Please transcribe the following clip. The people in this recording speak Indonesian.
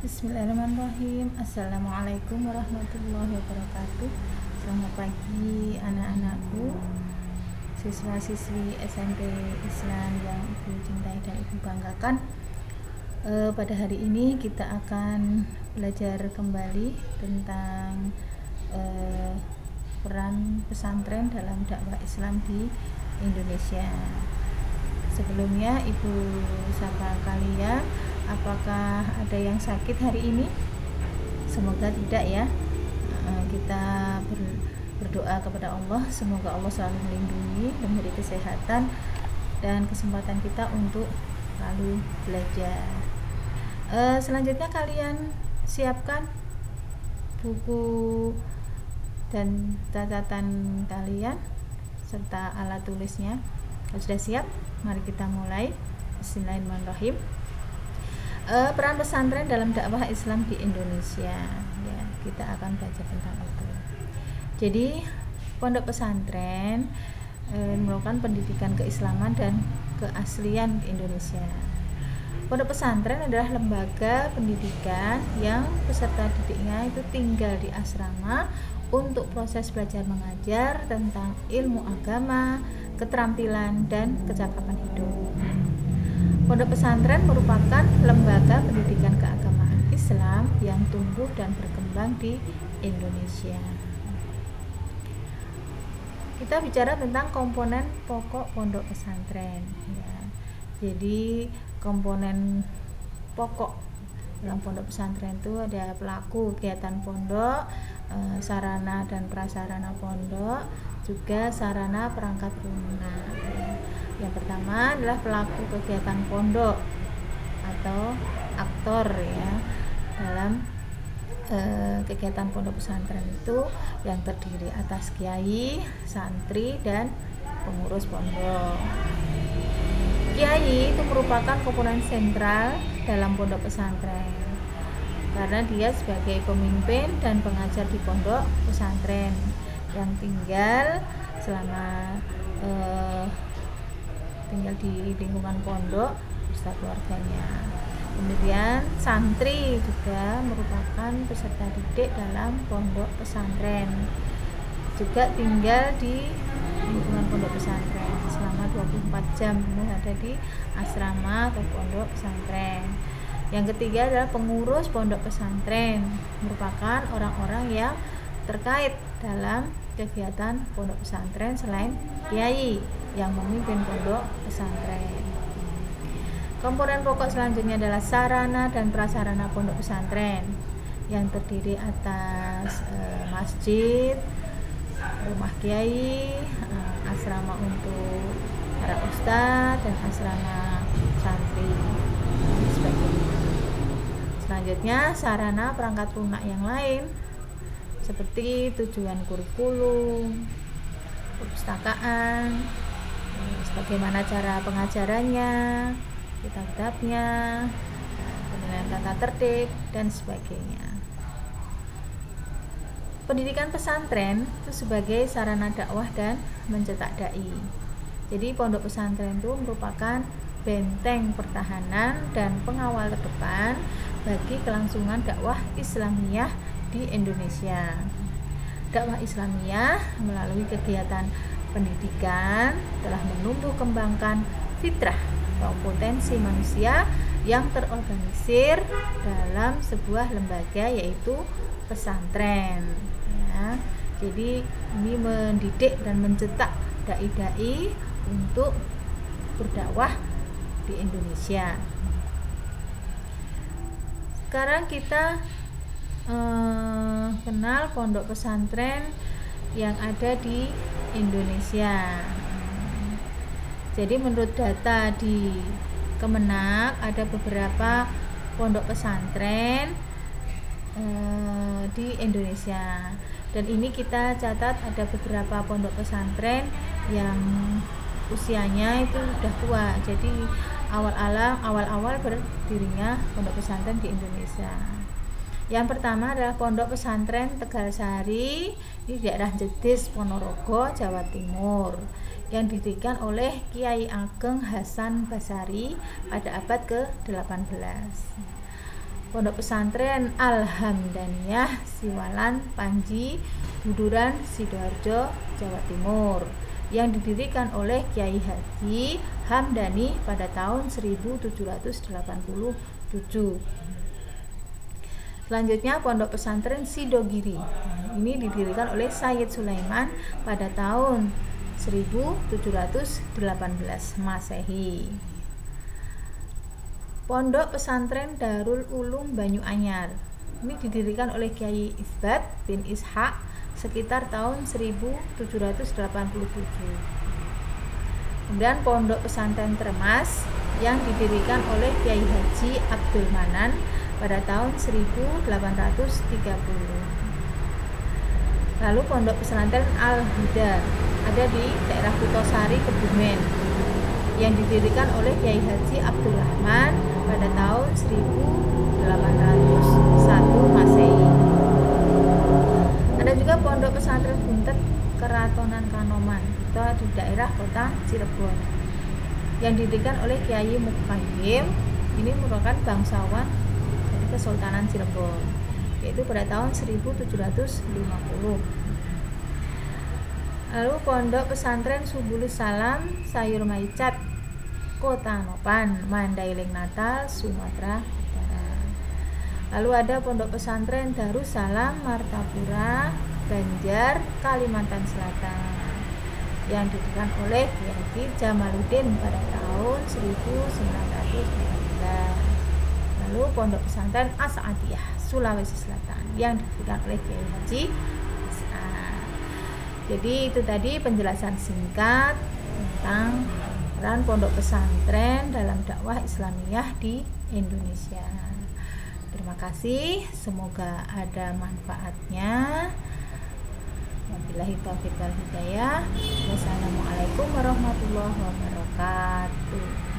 Bismillahirrahmanirrahim. Assalamualaikum warahmatullahi wabarakatuh. Selamat pagi anak-anakku, siswa-siswi SMP Islam yang ibu cintai dan ibu banggakan. Pada hari ini kita akan belajar kembali tentang peran pesantren dalam dakwah Islam di Indonesia. Sebelumnya ibu sapa kalian, apakah ada yang sakit hari ini? Semoga tidak ya. Kita berdoa kepada Allah, semoga Allah selalu melindungi, memberi kesehatan dan kesempatan kita untuk selalu belajar. Selanjutnya kalian siapkan buku dan catatan kalian serta alat tulisnya. Kalau sudah siap, mari kita mulai. Bismillahirrahmanirrahim. Peran pesantren dalam dakwah Islam di Indonesia. Ya, kita akan baca tentang itu. Jadi, pondok pesantren merupakan pendidikan keislaman dan keaslian di Indonesia. Pondok pesantren adalah lembaga pendidikan yang peserta didiknya itu tinggal di asrama untuk proses belajar mengajar tentang ilmu agama, keterampilan, dan kecakapan hidup. Pondok pesantren merupakan lembaga pendidikan keagamaan Islam yang tumbuh dan berkembang di Indonesia. Kita bicara tentang komponen pokok pondok pesantren. Ya. Jadi komponen pokok dalam pondok pesantren itu ada pelaku kegiatan pondok, sarana dan prasarana pondok, juga sarana perangkat lunak. Yang pertama adalah pelaku kegiatan pondok atau aktor ya dalam kegiatan pondok pesantren itu yang terdiri atas kiai, santri, dan pengurus pondok. Kiai itu merupakan komponen sentral dalam pondok pesantren karena dia sebagai pemimpin dan pengajar di pondok pesantren yang tinggal selama tinggal di lingkungan pondok beserta keluarganya. Kemudian santri juga merupakan peserta didik dalam pondok pesantren, juga tinggal di lingkungan pondok pesantren selama 24 jam ada di asrama atau pondok pesantren. Yang ketiga adalah pengurus pondok pesantren, merupakan orang-orang yang terkait dalam kegiatan pondok pesantren selain kiai yang memimpin pondok pesantren. Komponen pokok selanjutnya adalah sarana dan prasarana pondok pesantren yang terdiri atas masjid, rumah kiai, asrama untuk para ustadz, dan asrama santri dan sebagainya. Selanjutnya sarana perangkat lunak yang lain seperti tujuan kurikulum, perpustakaan, bagaimana cara pengajarannya, kitab-kitabnya, penilaian tata tertib, dan sebagainya. Pendidikan pesantren itu sebagai sarana dakwah dan mencetak dai. Jadi pondok pesantren itu merupakan benteng pertahanan dan pengawal terdepan bagi kelangsungan dakwah Islamiyah di Indonesia. Dakwah Islamiyah melalui kegiatan pendidikan telah menumbuh kembangkan fitrah atau potensi manusia yang terorganisir dalam sebuah lembaga yaitu pesantren ya. Jadi ini mendidik dan mencetak dai-dai untuk berdakwah di Indonesia. Sekarang kita kenal pondok pesantren yang ada di Indonesia. Jadi menurut data di Kemenak ada beberapa pondok pesantren di Indonesia, dan ini kita catat ada beberapa pondok pesantren yang usianya itu sudah tua. Jadi awal-awal berdirinya pondok pesantren di Indonesia. Yang pertama adalah Pondok Pesantren Tegal Sari di daerah Jetis, Ponorogo, Jawa Timur, yang didirikan oleh Kiai Ageng Hasan Basari pada abad ke-18. Pondok Pesantren Al-Hamdaniyah Siwalan Panji Buduran Sidoarjo Jawa Timur yang didirikan oleh Kyai Haji Hamdani pada tahun 1787. Selanjutnya Pondok Pesantren Sidogiri. Ini didirikan oleh Sayyid Sulaiman pada tahun 1718 Masehi. Pondok Pesantren Darul Ulum Banyuanyar. Ini didirikan oleh Kyai Isbat bin Ishaq sekitar tahun 1787. Kemudian Pondok Pesantren Tremas yang didirikan oleh Kyai Haji Abdul Manan pada tahun 1830. Lalu Pondok Pesantren Al-Huda ada di daerah Kutosari, Kebumen, yang didirikan oleh Kyai Haji Abdul Rahman pada tahun 1801 Masehi. Ada juga Pondok Pesantren Buntet Keratonan Kanoman, itu di daerah kota Cirebon, yang didirikan oleh Kyai Mukayyim. Ini merupakan bangsawan dari Kesultanan Cirebon, yaitu pada tahun 1750. Lalu Pondok Pesantren Subulus Salam Sayur Maicat, Kota Nopan, Mandailing Natal, Sumatera Utara. Lalu ada Pondok Pesantren Darussalam Martapura, Banjar, Kalimantan Selatan, yang didirikan oleh Kyai Jamaluddin pada tahun 1914. Lalu Pondok Pesantren As-Saadiyah, Sulawesi Selatan, yang didirikan oleh Kyai Haji As'ad. Jadi itu tadi penjelasan singkat tentang peran pondok pesantren dalam dakwah Islamiyah di Indonesia. Terima kasih, semoga ada manfaatnya. Wabillahi taufiq wal hidayah. Wassalamualaikum warahmatullahi wabarakatuh.